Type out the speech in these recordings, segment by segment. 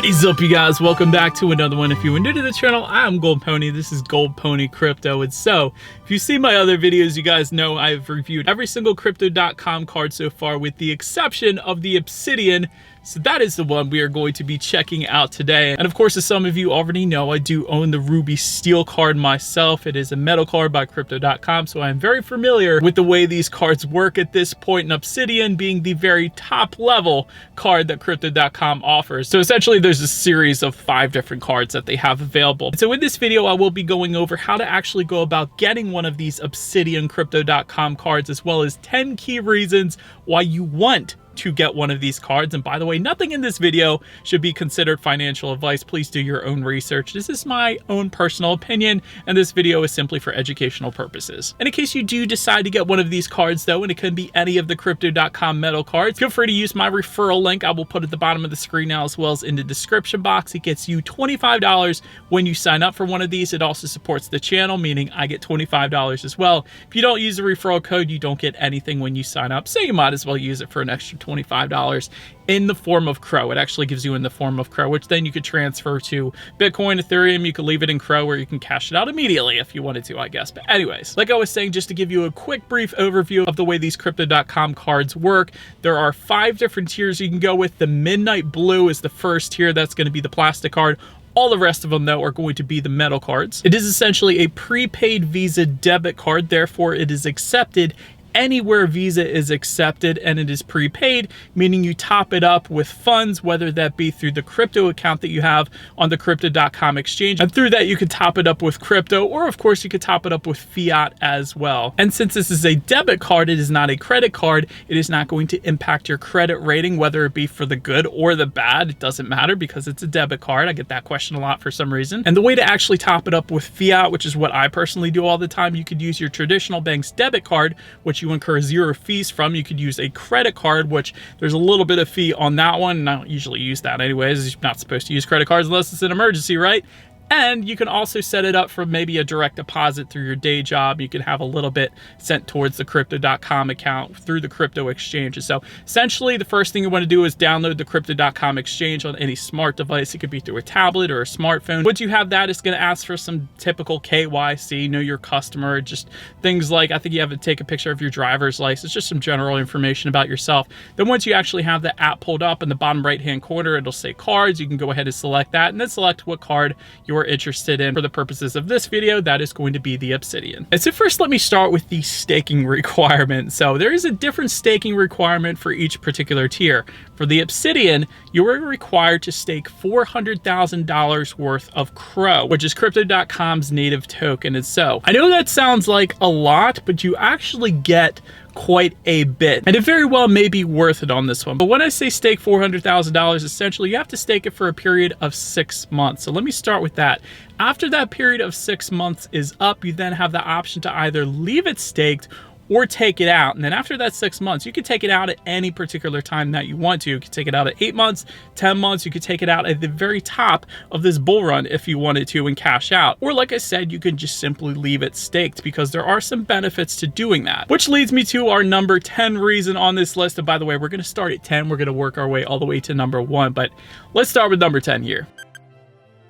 What is up, you guys? Welcome back to another one. If you are new to the channel, I'm Goldpony. This is Goldpony Crypto. And so, if you see my other videos, you guys know I've reviewed every single Crypto.com card so far with the exception of the Obsidian. So that is the one we are going to be checking out today. And of course, as some of you already know, I do own the Ruby Steel card myself. It is a metal card by Crypto.com, so I'm very familiar with the way these cards work at this point, and Obsidian being the very top level card that Crypto.com offers. So essentially, there's a series of 5 different cards that they have available. So in this video, I will be going over how to actually go about getting one of these Obsidian Crypto.com cards, as well as 10 key reasons why you want to get one of these cards. And by the way, nothing in this video should be considered financial advice. Please do your own research. This is my own personal opinion, and this video is simply for educational purposes. And in case you do decide to get one of these cards though, and it can be any of the Crypto.com metal cards, feel free to use my referral link. I will put at the bottom of the screen now, as well as in the description box. It gets you $25 when you sign up for one of these. It also supports the channel, meaning I get $25 as well. If you don't use the referral code, you don't get anything when you sign up, so you might as well use it for an extra $25 in the form of Crow. It actually gives you in the form of Crow, which then you could transfer to Bitcoin, Ethereum. You could leave it in Crow, or you can cash it out immediately if you wanted to, I guess. But anyways, like I was saying, just to give you a quick brief overview of the way these Crypto.com cards work, there are 5 different tiers you can go with. The Midnight Blue is the first tier. That's going to be the plastic card. All the rest of them, though, are going to be the metal cards. It is essentially a prepaid Visa debit card. Therefore, it is accepted anywhere Visa is accepted, and it is prepaid, meaning you top it up with funds, whether that be through the crypto account that you have on the Crypto.com exchange. And through that, you could top it up with crypto, or of course, you could top it up with fiat as well. And since this is a debit card, it is not a credit card. It is not going to impact your credit rating, whether it be for the good or the bad. It doesn't matter because it's a debit card. I get that question a lot for some reason. And the way to actually top it up with fiat, which is what I personally do all the time, you could use your traditional bank's debit card, which you incur 0 fees from. You could use a credit card, which there's a little bit of fee on that one, and I don't usually use that anyways. You're not supposed to use credit cards unless it's an emergency, right? And you can also set it up for maybe a direct deposit through your day job. You can have a little bit sent towards the Crypto.com account through the crypto exchanges. So essentially, the first thing you want to do is download the Crypto.com exchange on any smart device. It could be through a tablet or a smartphone. Once you have that, it's going to ask for some typical KYC, know your customer, just things like, I think you have to take a picture of your driver's license, just some general information about yourself. Then once you actually have the app pulled up in the bottom right-hand corner, it'll say cards. You can go ahead and select that, and then select what card you're interested in. For the purposes of this video, that is going to be the Obsidian. And so first, let me start with the staking requirement. So there is a different staking requirement for each particular tier. For the Obsidian, you are required to stake $400,000 worth of Crow, which is Crypto.com's native token. And so I know that sounds like a lot, but you actually get quite a bit, and it very well may be worth it on this one. But when I say stake $400,000, essentially you have to stake it for a period of 6 months. So let me start with that. After that period of 6 months is up, you then have the option to either leave it staked or take it out. And then after that 6 months, you can take it out at any particular time that you want to. You can take it out at 8 months, 10 months. You could take it out at the very top of this bull run if you wanted to and cash out. Or like I said, you can just simply leave it staked, because there are some benefits to doing that. Which leads me to our number 10 reason on this list. And by the way, we're going to start at 10. We're going to work our way all the way to number 1. But let's start with number 10 here.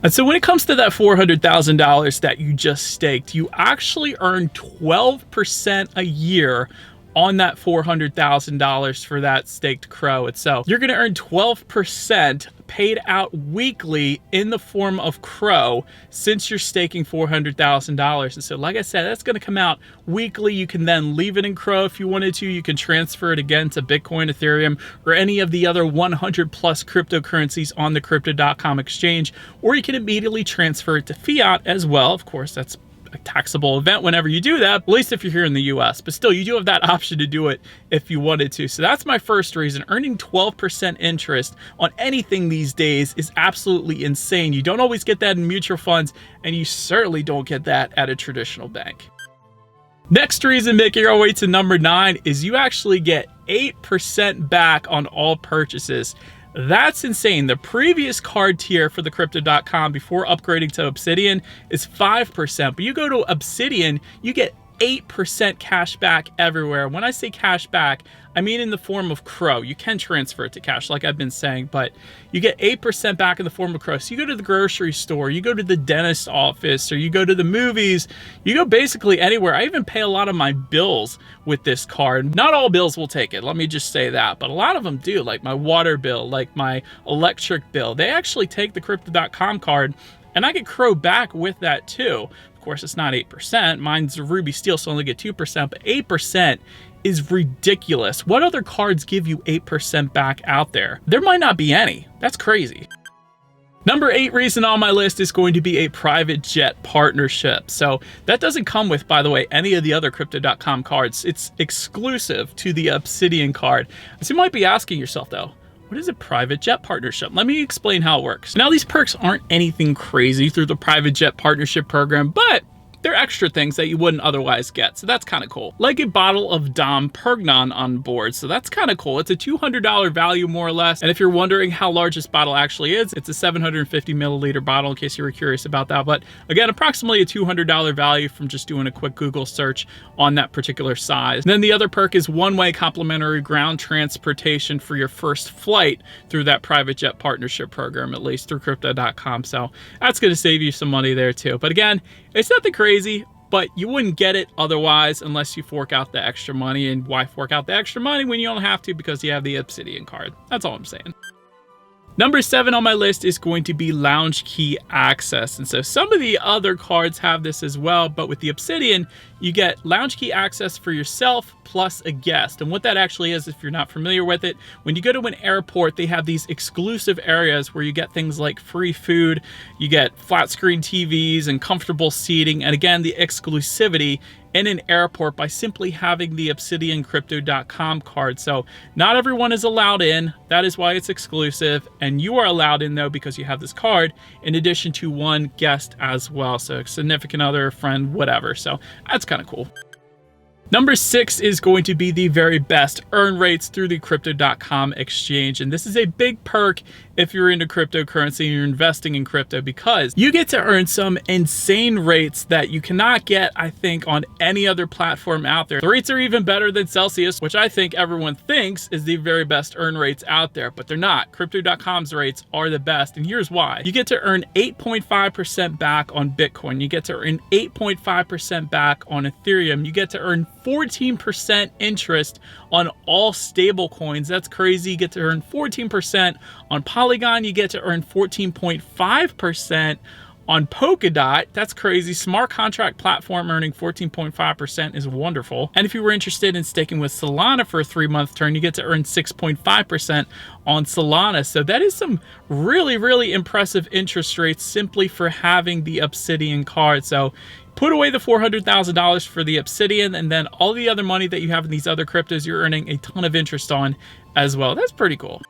And so when it comes to that $400,000 that you just staked, you actually earn 12% a year on that $400,000 for that staked Crow itself. You're going to earn 12% paid out weekly in the form of Crow since you're staking $400,000. And so like I said, that's going to come out weekly. You can then leave it in Crow if you wanted to. You can transfer it again to Bitcoin, Ethereum, or any of the other 100 plus cryptocurrencies on the Crypto.com exchange, or you can immediately transfer it to fiat as well. Of course, that's a taxable event whenever you do that, at least if you're here in the US, but still you do have that option to do it if you wanted to. So that's my first reason. Earning 12% interest on anything these days is absolutely insane. You don't always get that in mutual funds, and you certainly don't get that at a traditional bank. Next reason, making our way to number 9, is you actually get 8% back on all purchases. That's insane. The previous card tier for the Crypto.com before upgrading to Obsidian is 5%, but you go to Obsidian, you get 8% cash back everywhere. When I say cash back, I mean in the form of Crow. You can transfer it to cash like I've been saying, but you get 8% back in the form of Crow. So you go to the grocery store, you go to the dentist office, or you go to the movies, you go basically anywhere. I even pay a lot of my bills with this card. Not all bills will take it, let me just say that, but a lot of them do, like my water bill, like my electric bill. They actually take the Crypto.com card, and I get Crow back with that too. Of course, it's not 8%. Mine's Ruby Steel, so I only get 2%, but 8% is ridiculous. What other cards give you 8% back out there? There might not be any. That's crazy. Number 8 reason on my list is going to be a private jet partnership. So that doesn't come with, by the way, any of the other Crypto.com cards. It's exclusive to the Obsidian card. So you might be asking yourself though, what is a private jet partnership? Let me explain how it works. Now, these perks aren't anything crazy through the private jet partnership program, but they're extra things that you wouldn't otherwise get, so that's kind of cool. Like a bottle of Dom Perignon on board, so that's kind of cool. It's a $200 value, more or less, and if you're wondering how large this bottle actually is, it's a 750 milliliter bottle, in case you were curious about that. But again, approximately a $200 value from just doing a quick Google search on that particular size. And then the other perk is one-way complimentary ground transportation for your first flight through that private jet partnership program, at least through Crypto.com, so that's going to save you some money there too. But again, it's nothing crazy, but you wouldn't get it otherwise unless you fork out the extra money. And why fork out the extra money when you don't have to? Because you have the Obsidian card. That's all I'm saying. Number 7 on my list is going to be lounge key access. And so some of the other cards have this as well, but with the Obsidian, you get lounge key access for yourself plus a guest. And what that actually is, if you're not familiar with it, when you go to an airport, they have these exclusive areas where you get things like free food, you get flat screen TVs and comfortable seating. And again, the exclusivity in an airport by simply having the Obsidian Crypto.com card. So not everyone is allowed in. That is why it's exclusive. And you are allowed in though, because you have this card, in addition to one guest as well. So a significant other, friend, whatever. So that's kind of cool. Number 6 is going to be the very best earn rates through the Crypto.com exchange. And this is a big perk if you're into cryptocurrency and you're investing in crypto, because you get to earn some insane rates that you cannot get, I think, on any other platform out there. The rates are even better than Celsius, which I think everyone thinks is the very best earn rates out there, but they're not. Crypto.com's rates are the best, and here's why. You get to earn 8.5% back on Bitcoin. You get to earn 8.5% back on Ethereum. You get to earn 14% interest on all stable coins. That's crazy. You get to earn 14% on Polygon. You get to earn 14.5% on Polkadot. That's crazy. Smart contract platform earning 14.5% is wonderful. And if you were interested in sticking with Solana for a 3-month term, you get to earn 6.5% on Solana. So that is some really, really impressive interest rates simply for having the Obsidian card. So put away the $400,000 for the Obsidian, and then all the other money that you have in these other cryptos, you're earning a ton of interest on as well. That's pretty cool.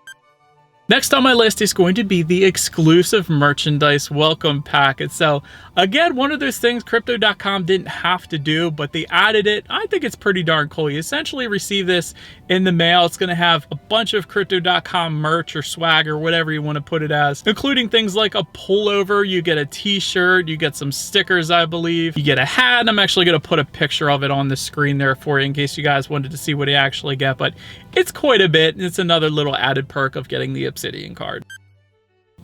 Next on my list is going to be the exclusive merchandise welcome packet. So again, one of those things Crypto.com didn't have to do, but they added it. I think it's pretty darn cool. You essentially receive this in the mail. It's going to have a bunch of Crypto.com merch or swag or whatever you want to put it as, including things like a pullover. You get a t-shirt, you get some stickers, I believe. You get a hat. I'm actually going to put a picture of it on the screen there for you in case you guys wanted to see what you actually get, but it's quite a bit. It's another little added perk of getting the Obsidian card.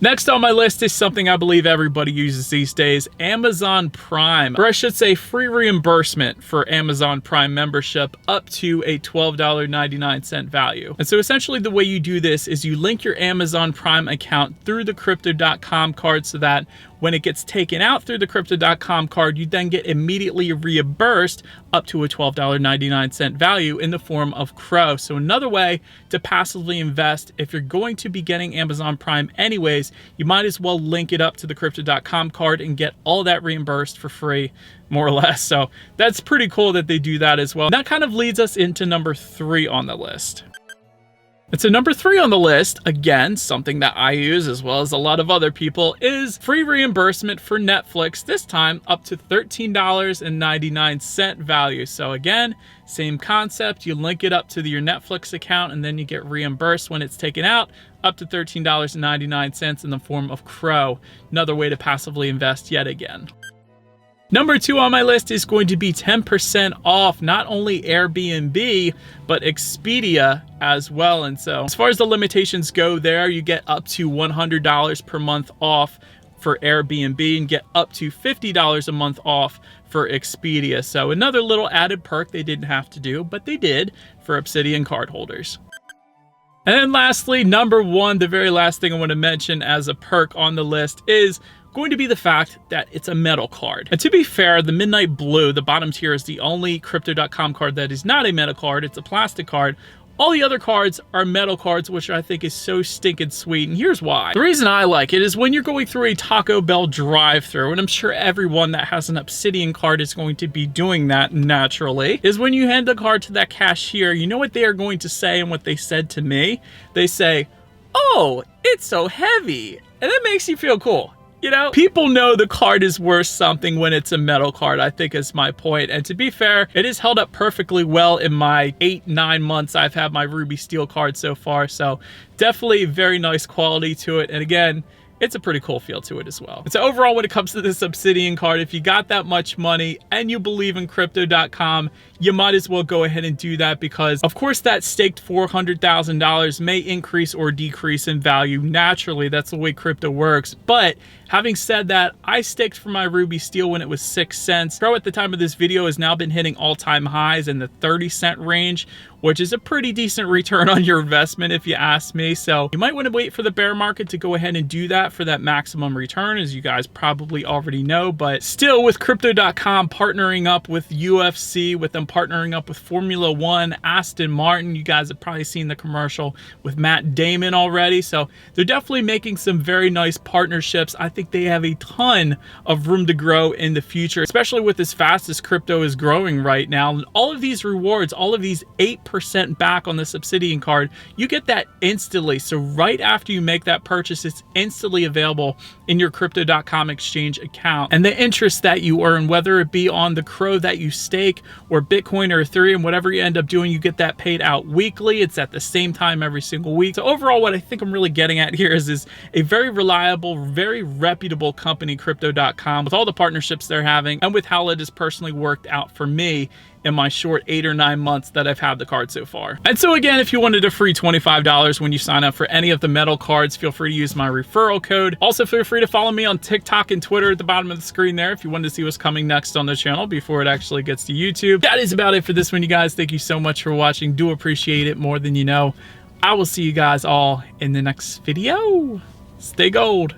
Next on my list is something I believe everybody uses these days, Amazon Prime, or I should say free reimbursement for Amazon Prime membership up to a $12.99 value. And so essentially the way you do this is you link your Amazon Prime account through the Crypto.com card so that when it gets taken out through the Crypto.com card, you then get immediately reimbursed up to a $12.99 value in the form of Crow. So another way to passively invest, if you're going to be getting Amazon Prime anyways, you might as well link it up to the Crypto.com card and get all that reimbursed for free, more or less. So that's pretty cool that they do that as well. That kind of leads us into number 3 on the list. And so number 3 on the list, again, something that I use as well as a lot of other people, is free reimbursement for Netflix, this time up to $13.99 value. So again, same concept, you link it up to your Netflix account and then you get reimbursed when it's taken out up to $13.99 in the form of Crow. Another way to passively invest yet again. Number 2 on my list is going to be 10% off not only Airbnb, but Expedia as well. And so as far as the limitations go there, you get up to $100 per month off for Airbnb and get up to $50 a month off for Expedia. So another little added perk they didn't have to do, but they did for Obsidian card holders. And then lastly, number 1, the very last thing I want to mention as a perk on the list is going to be the fact that it's a metal card. And to be fair, the Midnight Blue, the bottom tier, is the only Crypto.com card that is not a metal card. It's a plastic card. All the other cards are metal cards, which I think is so stinking sweet, and here's why. The reason I like it is when you're going through a Taco Bell drive-thru, and I'm sure everyone that has an Obsidian card is going to be doing that naturally, is when you hand the card to that cashier, you know what they are going to say and what they said to me? They say, "Oh, it's so heavy," and that makes you feel cool. You know, people know the card is worth something when it's a metal card, I think is my point. And to be fair, it has held up perfectly well in my 8-9 months I've had my Ruby Steel card so far. So definitely very nice quality to it. And again, it's a pretty cool feel to it as well. So overall, when it comes to this Obsidian card, if you got that much money and you believe in Crypto.com, you might as well go ahead and do that, because of course that staked $400,000 may increase or decrease in value naturally. That's the way crypto works. But having said that, I staked for my Ruby Steel when it was 6 cents. Pro at the time of this video has now been hitting all-time highs in the 30-cent range, which is a pretty decent return on your investment if you ask me. So you might want to wait for the bear market to go ahead and do that for that maximum return, as you guys probably already know. But still, with Crypto.com partnering up with UFC, with them partnering up with Formula One, Aston Martin, you guys have probably seen the commercial with Matt Damon already. So they're definitely making some very nice partnerships. I think they have a ton of room to grow in the future, especially with as fast as crypto is growing right now. And all of these rewards, all of these 8% back on this Obsidian card, you get that instantly. So right after you make that purchase, it's instantly available in your Crypto.com exchange account. And the interest that you earn, whether it be on the CRO that you stake or Bitcoin or Ethereum, whatever you end up doing, you get that paid out weekly. It's at the same time every single week. So overall, what I think I'm really getting at here is a very reliable, very reputable company, Crypto.com, with all the partnerships they're having and with how it has personally worked out for me in my short 8 or 9 months that I've had the card so far. And so again, if you wanted a free $25 when you sign up for any of the metal cards, feel free to use my referral code. Also, feel free to follow me on TikTok and Twitter at the bottom of the screen there if you wanted to see what's coming next on the channel before it actually gets to YouTube. That is about it for this one, you guys. Thank you so much for watching. Do appreciate it more than you know. I will see you guys all in the next video. Stay gold.